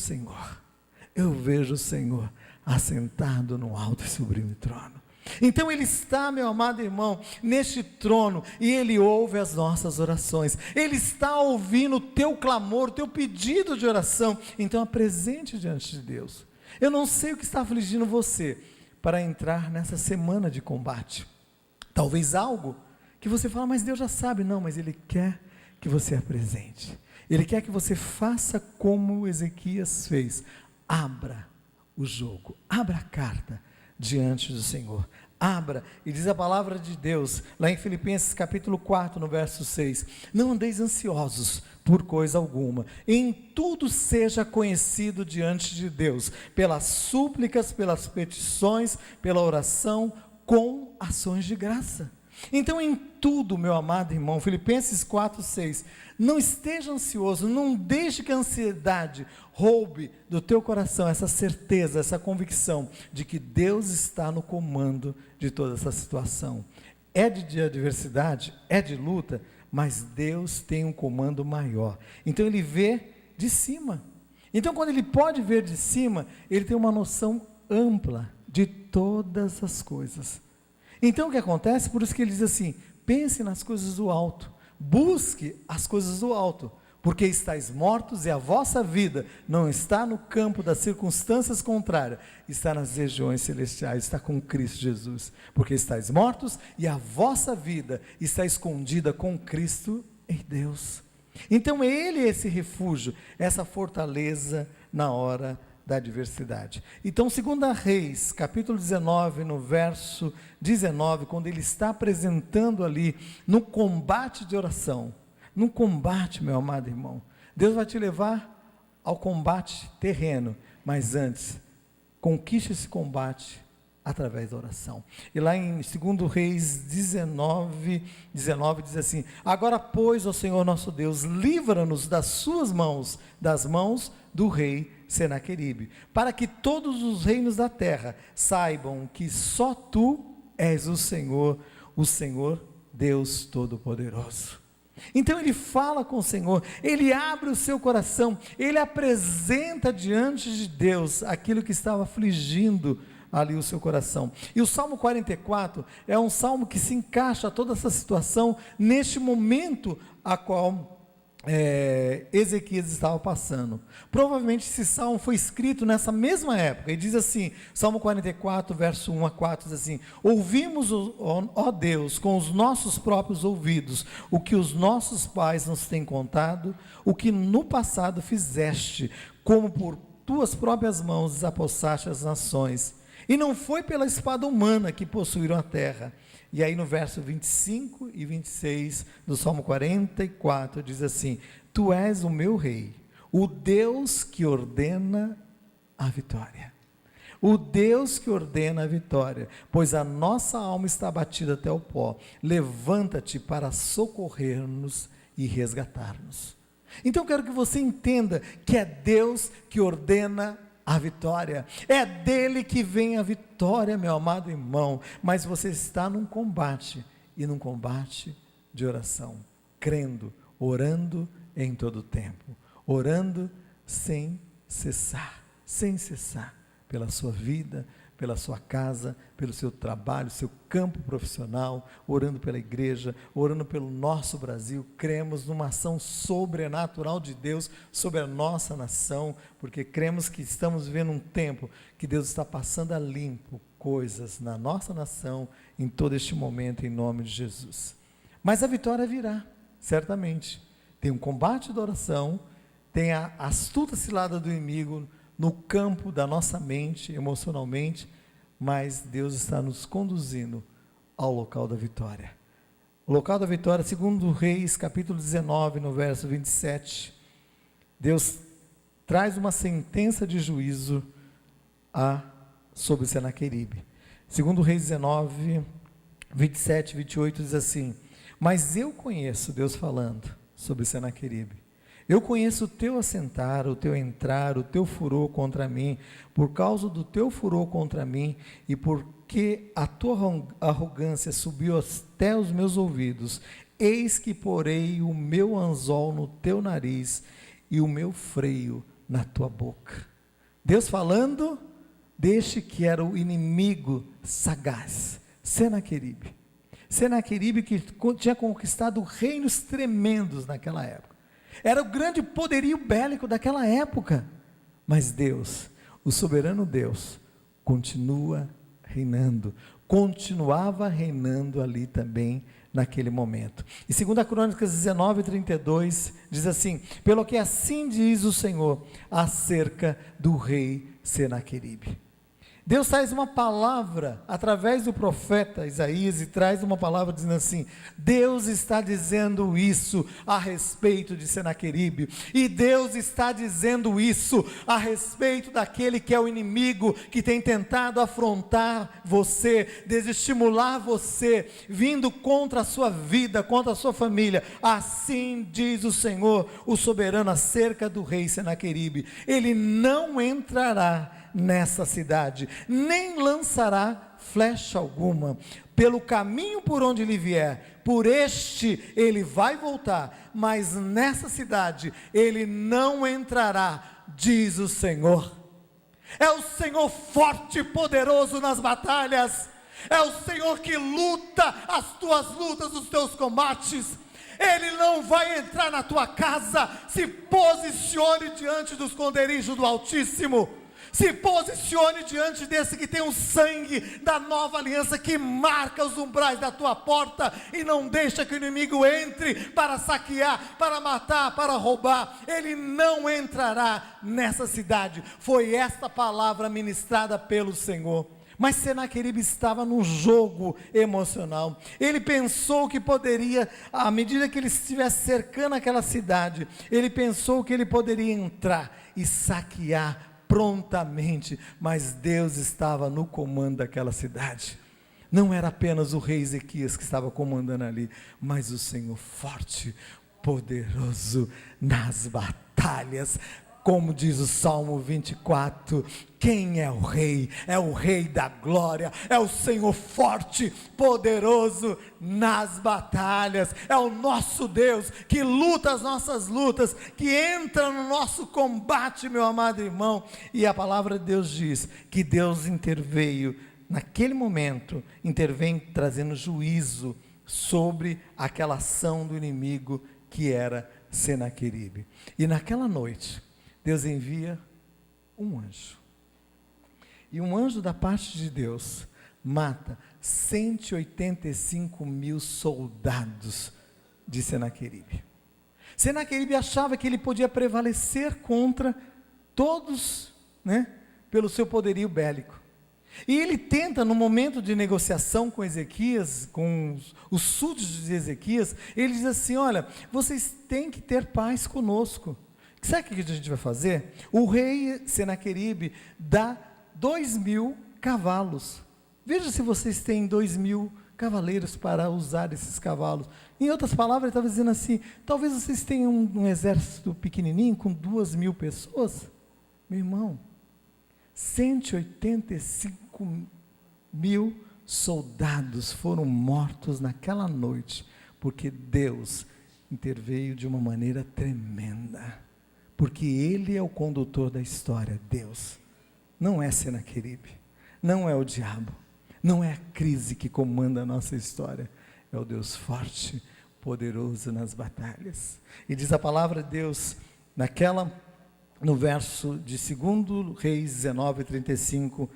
Senhor assentado no alto e sublime trono. Então ele está, meu amado irmão, neste trono, e ele ouve as nossas orações, ele está ouvindo o teu clamor, o teu pedido de oração. Então apresente diante de Deus. Eu não sei o que está afligindo você para entrar nessa semana de combate. Talvez algo que você fala: mas Deus já sabe. Não, mas Ele quer que você apresente. Ele quer que você faça como Ezequias fez. Abra o jogo, abra a carta diante do Senhor. Abra, e diz a palavra de Deus, lá em Filipenses capítulo 4, no verso 6, não andeis ansiosos por coisa alguma, em tudo seja conhecido diante de Deus, pelas súplicas, pelas petições, pela oração, com ações de graça. Então em tudo, meu amado irmão, Filipenses 4, 6, não esteja ansioso, não deixe que a ansiedade roube do teu coração essa certeza, essa convicção de que Deus está no comando de toda essa situação. é de adversidade, é de luta, mas Deus tem um comando maior. Então ele vê de cima. Então quando ele pode ver de cima, ele tem uma noção ampla de todas as coisas. Então o que acontece? Por isso que ele diz assim: pense nas coisas do alto, busque as coisas do alto, porque estáis mortos e a vossa vida não está no campo das circunstâncias contrárias, está nas regiões celestiais, está com Cristo Jesus, porque estáis mortos e a vossa vida está escondida com Cristo em Deus. Então ele é esse refúgio, essa fortaleza na hora da adversidade. Então 2 Reis, capítulo 19, no verso 19, quando ele está apresentando ali, no combate de oração, num combate, meu amado irmão, Deus vai te levar ao combate terreno, mas antes, conquiste esse combate através da oração. E lá em 2 Reis 19 diz assim: agora pois, ó Senhor nosso Deus, livra-nos das suas mãos, das mãos do rei Senaqueribe, para que todos os reinos da terra saibam que só tu és o Senhor Deus Todo-Poderoso. Então ele fala com o Senhor, ele abre o seu coração, ele apresenta diante de Deus aquilo que estava afligindo ali o seu coração. E o Salmo 44 é um salmo que se encaixa toda essa situação neste momento a qual Ezequias estava passando. Provavelmente esse salmo foi escrito nessa mesma época, e diz assim, Salmo 44, verso 1 a 4, diz assim: ouvimos, ó Deus, com os nossos próprios ouvidos, o que os nossos pais nos têm contado, o que no passado fizeste, como por tuas próprias mãos desapossaste as nações, e não foi pela espada humana que possuíram a terra. E aí no verso 25 e 26 do Salmo 44 diz assim: tu és o meu rei, o Deus que ordena a vitória. O Deus que ordena a vitória, pois a nossa alma está abatida até o pó. Levanta-te para socorrer-nos e resgatar-nos. Então eu quero que você entenda que é Deus que ordena a vitória, é dele que vem a vitória, meu amado irmão, mas você está num combate, e num combate de oração, crendo, orando em todo o tempo, orando sem cessar, pela sua vida, pela sua casa, pelo seu trabalho, seu campo profissional, orando pela igreja, orando pelo nosso Brasil. Cremos numa ação sobrenatural de Deus sobre a nossa nação, porque cremos que estamos vivendo um tempo que Deus está passando a limpo coisas na nossa nação, em todo este momento, em nome de Jesus. Mas a vitória virá, certamente. Tem um combate da oração, tem a astuta cilada do inimigo no campo da nossa mente, emocionalmente, mas Deus está nos conduzindo ao local da vitória. O local da vitória, segundo Reis, capítulo 19, no verso 27, Deus traz uma sentença de juízo sobre Senaqueribe. Segundo Reis 19, 27 e 28 diz assim: mas eu conheço, Deus falando sobre Senaqueribe, eu conheço o teu assentar, o teu entrar, o teu furor contra mim, por causa do teu furor contra mim, e porque a tua arrogância subiu até os meus ouvidos, eis que porei o meu anzol no teu nariz, e o meu freio na tua boca. Deus falando deste que era o inimigo sagaz, Senaqueribe. Senaqueribe que tinha conquistado reinos tremendos naquela época. Era o grande poderio bélico daquela época, mas Deus, o soberano Deus, continuava reinando ali também naquele momento. E 2 Crônicas 19, 32, diz assim: pelo que assim diz o Senhor, acerca do rei Senaqueribe. Deus traz uma palavra através do profeta Isaías, e traz uma palavra dizendo assim: Deus está dizendo isso a respeito de Senaqueribe, e Deus está dizendo isso a respeito daquele que é o inimigo, que tem tentado afrontar você, desestimular você, vindo contra a sua vida, contra a sua família. Assim diz o Senhor, o soberano, acerca do rei Senaqueribe: ele não entrará nessa cidade, nem lançará flecha alguma. Pelo caminho por onde ele vier, por este ele vai voltar, mas nessa cidade ele não entrará, diz o Senhor. É o Senhor forte e poderoso nas batalhas, é o Senhor que luta as tuas lutas, os teus combates. Ele não vai entrar na tua casa. Se posicione diante do esconderijo do Altíssimo. Se posicione diante desse que tem o sangue da nova aliança, que marca os umbrais da tua porta e não deixa que o inimigo entre para saquear, para matar, para roubar. Ele não entrará nessa cidade. Foi esta palavra ministrada pelo Senhor. Mas Senaqueribe estava num jogo emocional. Ele pensou que poderia, à medida que ele estivesse cercando aquela cidade, ele pensou que ele poderia entrar e saquear prontamente, mas Deus estava no comando daquela cidade. Não era apenas o rei Ezequias que estava comandando ali, mas o Senhor forte, poderoso nas batalhas. Como diz o Salmo 24, quem é o rei? É o rei da glória, é o Senhor forte, poderoso nas batalhas, é o nosso Deus que luta as nossas lutas, que entra no nosso combate, meu amado irmão. E a palavra de Deus diz que Deus interveio, naquele momento, intervém trazendo juízo sobre aquela ação do inimigo que era Senaqueribe. E naquela noite, Deus envia um anjo, e um anjo da parte de Deus mata 185 mil soldados de Senaqueribe. Senaqueribe achava que ele podia prevalecer contra todos, pelo seu poderio bélico. E ele tenta, no momento de negociação com Ezequias, com os súditos de Ezequias, ele diz assim: olha, vocês têm que ter paz conosco. Sabe o que a gente vai fazer? O rei Senaqueribe dá 2.000 cavalos. Veja se vocês têm 2.000 cavaleiros para usar esses cavalos. Em outras palavras, ele estava dizendo assim: talvez vocês tenham um exército pequenininho com 2.000 pessoas. Meu irmão, 185 mil soldados foram mortos naquela noite, porque Deus interveio de uma maneira tremenda. Porque Ele é o condutor da história, Deus. Não é Senaqueribe, não é o diabo, não é a crise que comanda a nossa história. É o Deus forte, poderoso nas batalhas. E diz a palavra de Deus, no verso de 2 Reis 19:35,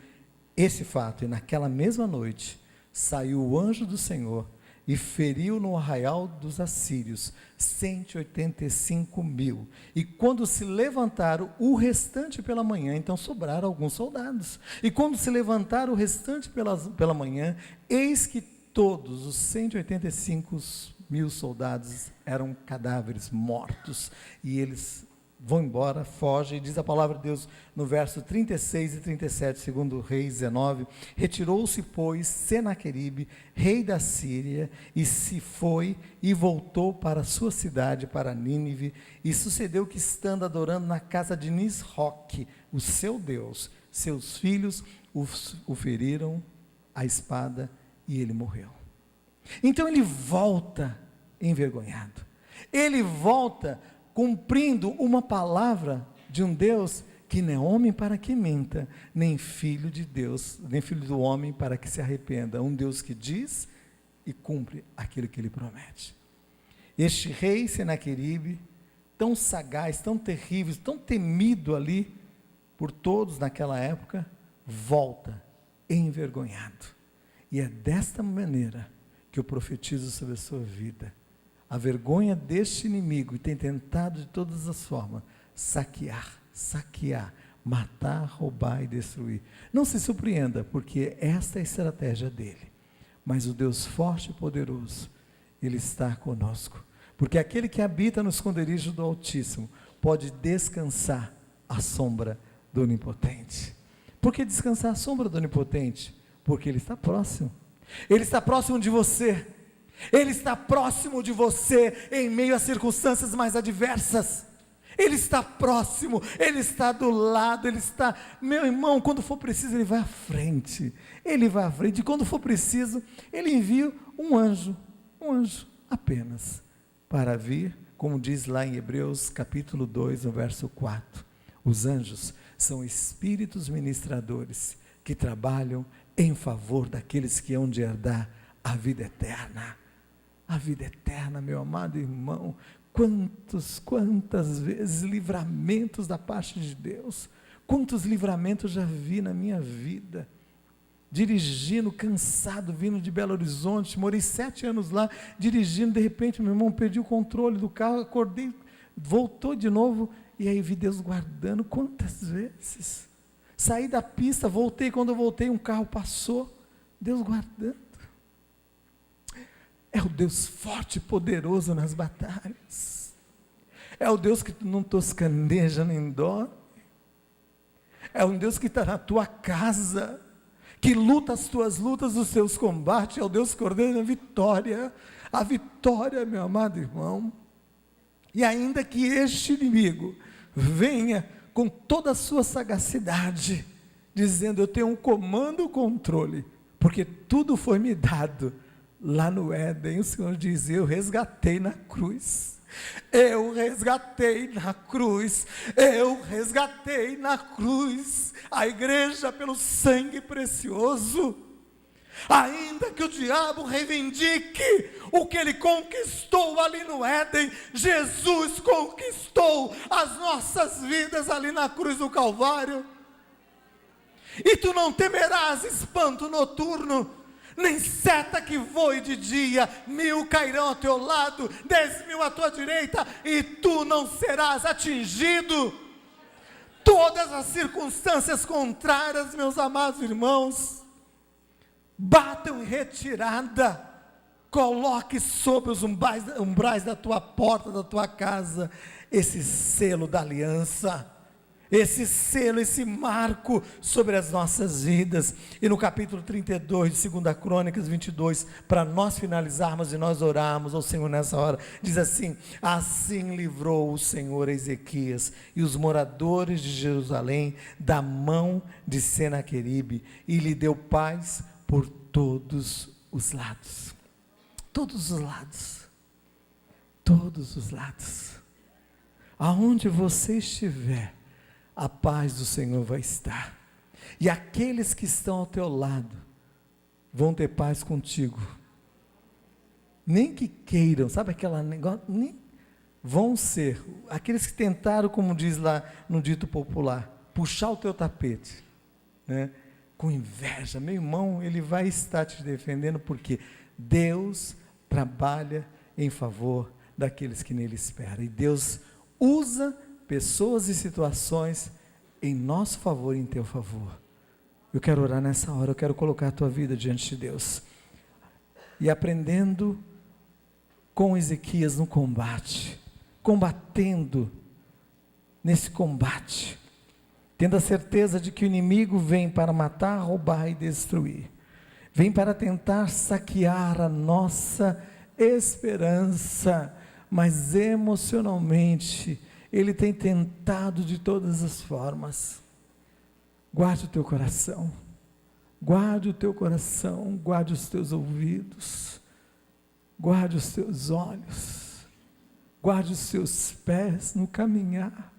esse fato: e naquela mesma noite, saiu o anjo do Senhor, e feriu no arraial dos assírios 185 mil, e quando se levantaram o restante pela manhã, então sobraram alguns soldados, e quando se levantaram o restante pela manhã, eis que todos os 185 mil soldados eram cadáveres mortos, e eles vão embora, fogem. E diz a palavra de Deus no verso 36 e 37, segundo Reis 19, retirou-se, pois, Senaqueribe, rei da Síria, e se foi e voltou para a sua cidade, para Nínive, e sucedeu que, estando adorando na casa de Nisroque, o seu Deus, seus filhos o feriram a espada, e ele morreu. Então ele volta envergonhado, ele volta cumprindo uma palavra de um Deus que não é homem para que minta, nem filho de Deus, nem filho do homem para que se arrependa. Um Deus que diz e cumpre aquilo que ele promete. Este rei Senaqueribe, tão sagaz, tão terrível, tão temido ali por todos naquela época, volta envergonhado. E é desta maneira que eu profetizo sobre a sua vida. A vergonha deste inimigo tem tentado de todas as formas saquear, matar, roubar e destruir. Não se surpreenda, porque esta é a estratégia dele. Mas o Deus forte e poderoso, Ele está conosco. Porque aquele que habita no esconderijo do Altíssimo pode descansar à sombra do Onipotente. Por que descansar à sombra do Onipotente? Porque Ele está próximo. Ele está próximo de você. Ele está próximo de você em meio às circunstâncias mais adversas. Ele está próximo, Ele está do lado, Ele está, meu irmão, quando for preciso, Ele vai à frente, Ele vai à frente, e quando for preciso, Ele envia um anjo apenas, para vir, como diz lá em Hebreus capítulo 2, no verso 4, os anjos são espíritos ministradores, que trabalham em favor daqueles que hão de herdar a vida eterna. A vida eterna, meu amado irmão, quantas vezes livramentos da parte de Deus, quantos livramentos já vi na minha vida, dirigindo, cansado, vindo de Belo Horizonte, morei 7 anos lá, dirigindo, de repente meu irmão perdi o controle do carro, acordei, voltou de novo, e aí vi Deus guardando, quantas vezes, saí da pista, voltei, quando eu voltei um carro passou, Deus guardando, é o Deus forte e poderoso nas batalhas, é o Deus que não toscaneja nem dorme, é um Deus que está na tua casa, que luta as tuas lutas, os teus combates, é o Deus que ordena a vitória, meu amado irmão, e ainda que este inimigo venha com toda a sua sagacidade, dizendo, eu tenho um comando, controle, porque tudo foi me dado, lá no Éden, o Senhor diz, eu resgatei na cruz, a igreja pelo sangue precioso, ainda que o diabo reivindique o que ele conquistou ali no Éden, Jesus conquistou as nossas vidas ali na cruz do Calvário, e tu não temerás espanto noturno, nem seta que voe de dia, 1000 cairão ao teu lado, 10.000 à tua direita, e tu não serás atingido. Todas as circunstâncias contrárias, meus amados irmãos, batam em retirada, coloque sobre os umbrais da tua porta, da tua casa, esse selo da aliança, esse selo, esse marco sobre as nossas vidas. E no capítulo 32 de 2 Crônicas 22, para nós finalizarmos e nós orarmos ao Senhor nessa hora, diz assim, assim livrou o Senhor Ezequias e os moradores de Jerusalém da mão de Senaqueribe, e lhe deu paz por todos os lados, aonde você estiver, a paz do Senhor vai estar, e aqueles que estão ao teu lado, vão ter paz contigo, nem que queiram, sabe aquela negócio, nem vão ser, aqueles que tentaram, como diz lá no dito popular, puxar o teu tapete, né? Com inveja, meu irmão, ele vai estar te defendendo, porque Deus trabalha em favor daqueles que nele esperam, e Deus usa pessoas e situações em nosso favor e em teu favor. Eu quero orar nessa hora, eu quero colocar a tua vida diante de Deus, e aprendendo com Ezequias no combate, combatendo nesse combate, tendo a certeza de que o inimigo vem para matar, roubar e destruir, vem para tentar saquear a nossa esperança, mas emocionalmente, ele tem tentado de todas as formas. Guarde o teu coração, guarde o teu coração, guarde os teus ouvidos, guarde os teus olhos, guarde os teus pés no caminhar.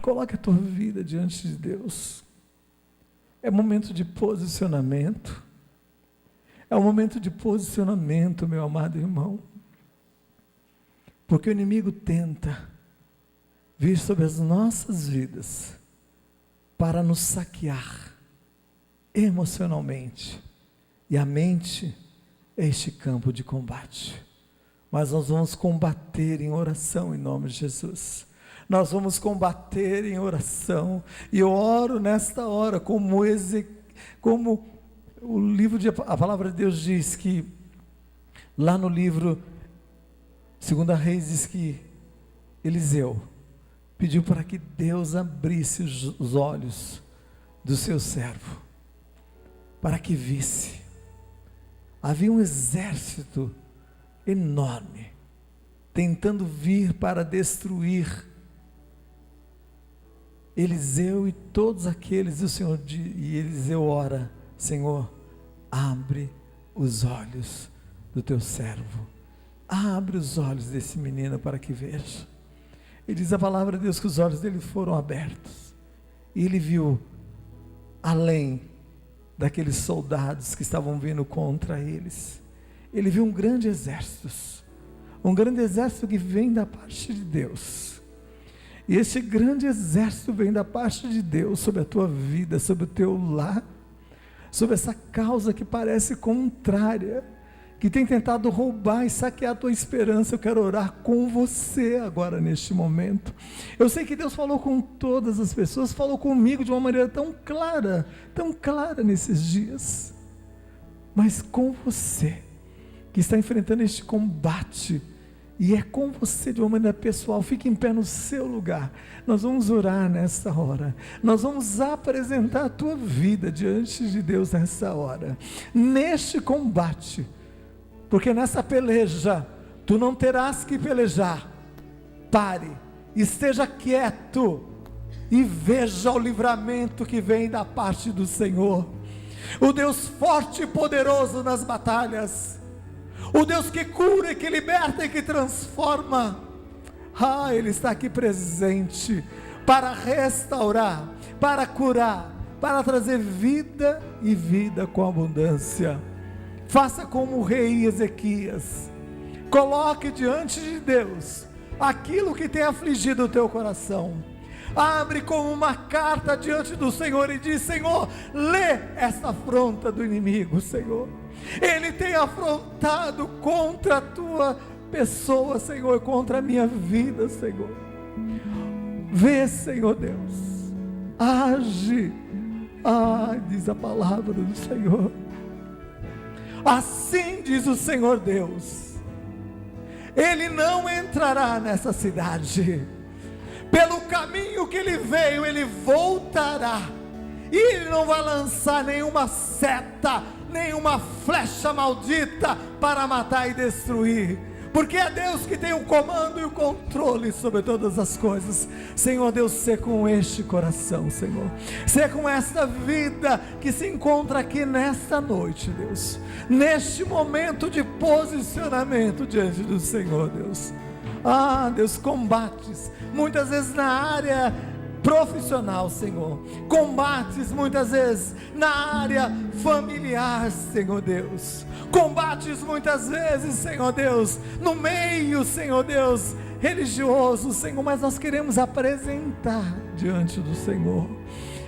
Coloque a tua vida diante de Deus. É momento de posicionamento. É um momento de posicionamento, meu amado irmão. Porque o inimigo tenta vir sobre as nossas vidas para nos saquear emocionalmente. E a mente é este campo de combate. Mas nós vamos combater em oração em nome de Jesus. Nós vamos combater em oração, e eu oro nesta hora, como o livro a palavra de Deus diz que, lá no livro 2 Reis, diz que Eliseu pediu para que Deus abrisse os olhos do seu servo, para que visse. Havia um exército enorme tentando vir para destruir Eliseu e todos aqueles. E Eliseu ora: Senhor, abre os olhos do teu servo, abre os olhos desse menino para que veja. E diz a palavra de Deus que os olhos dele foram abertos, e ele viu além daqueles soldados que estavam vindo contra eles. Ele viu um grande exército que vem da parte de Deus. E esse grande exército vem da parte de Deus sobre a tua vida, sobre o teu lar, sobre essa causa que parece contrária, que tem tentado roubar e saquear a tua esperança. Eu quero orar com você agora neste momento. Eu sei que Deus falou com todas as pessoas, falou comigo de uma maneira tão clara nesses dias, mas com você, que está enfrentando este combate, e é com você de uma maneira pessoal. Fique em pé no seu lugar. Nós vamos orar nessa hora. Nós vamos apresentar a tua vida diante de Deus nessa hora, neste combate, porque nessa peleja tu não terás que pelejar. Pare, esteja quieto e veja o livramento que vem da parte do Senhor, o Deus forte e poderoso nas batalhas, o Deus que cura e que liberta e que transforma. Ele está aqui presente para restaurar, para curar, para trazer vida e vida com abundância. Faça como o rei Ezequias, coloque diante de Deus aquilo que tem afligido o teu coração. Abre como uma carta diante do Senhor e diz: Senhor, lê essa afronta do inimigo, Senhor. Ele tem afrontado contra a tua pessoa, Senhor, contra a minha vida, Senhor. Vê, Senhor Deus, age. Diz a palavra do Senhor. Assim diz o Senhor Deus: Ele não entrará nessa cidade, pelo caminho que ele veio, ele voltará, e ele não vai lançar nenhuma seta, nenhuma flecha maldita para matar e destruir, porque é Deus que tem o comando e o controle sobre todas as coisas. Senhor Deus, sê com este coração, Senhor, sê com esta vida que se encontra aqui nesta noite, Deus, neste momento de posicionamento diante do Senhor, Deus. Deus, combates muitas vezes na área profissional, Senhor, combates muitas vezes na área familiar, Senhor Deus, combates muitas vezes, Senhor Deus, no meio, Senhor Deus, religioso, Senhor, mas nós queremos apresentar diante do Senhor,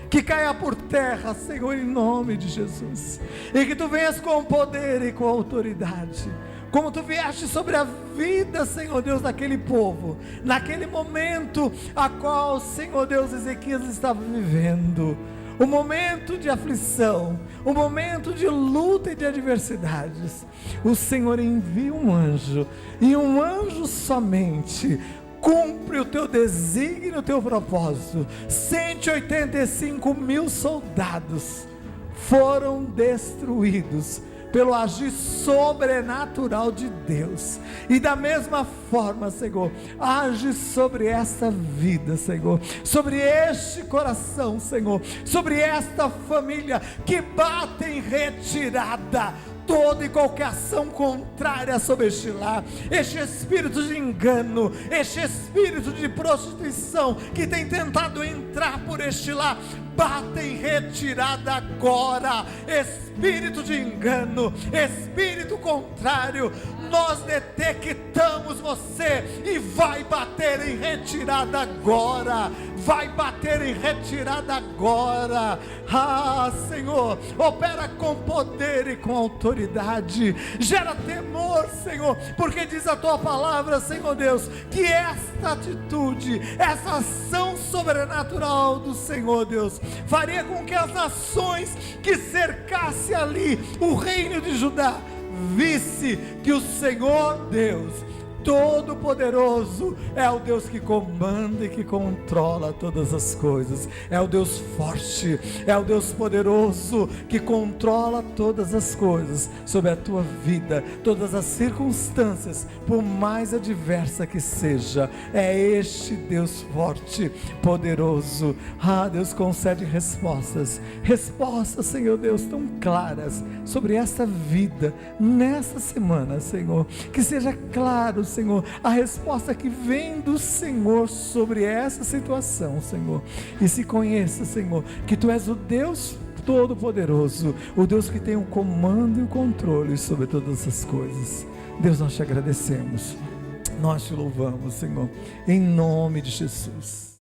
que caia por terra, Senhor, em nome de Jesus, e que tu venhas com poder e com autoridade, como tu vieste sobre a vida, Senhor Deus, daquele povo, naquele momento a qual, Senhor Deus, Ezequias estava vivendo, o momento de aflição, o momento de luta e de adversidades. O Senhor envia um anjo, e um anjo somente cumpre o teu desígnio, o teu propósito. 185 mil soldados foram destruídos pelo agir sobrenatural de Deus. E da mesma forma, Senhor, age sobre esta vida, Senhor, sobre este coração, Senhor, sobre esta família que bate em retirada toda e qualquer ação contrária sobre este lar, este espírito de engano, este espírito de prostituição que tem tentado entrar por este lar, bata em retirada agora. Espírito de engano, espírito contrário, nós detectamos você e vai bater em retirada agora, vai bater em retirada agora. Senhor, opera com poder e com autoridade, gera temor, Senhor, porque diz a tua palavra, Senhor Deus, que esta atitude, essa ação sobrenatural do Senhor Deus, faria com que as nações que cercasse ali o reino de Judá visse que o Senhor Deus Todo-Poderoso é o Deus que comanda e que controla todas as coisas. É o Deus forte, é o Deus poderoso que controla todas as coisas sobre a tua vida, todas as circunstâncias, por mais adversa que seja. É este Deus forte, poderoso. Deus, concede respostas, Senhor Deus, tão claras sobre esta vida, nessa semana, Senhor. Que seja claro, Senhor, a resposta que vem do Senhor sobre essa situação, Senhor. E se conheça, Senhor, que Tu és o Deus Todo-Poderoso, o Deus que tem o comando e o controle sobre todas essas coisas. Deus, nós te agradecemos, nós te louvamos, Senhor, em nome de Jesus.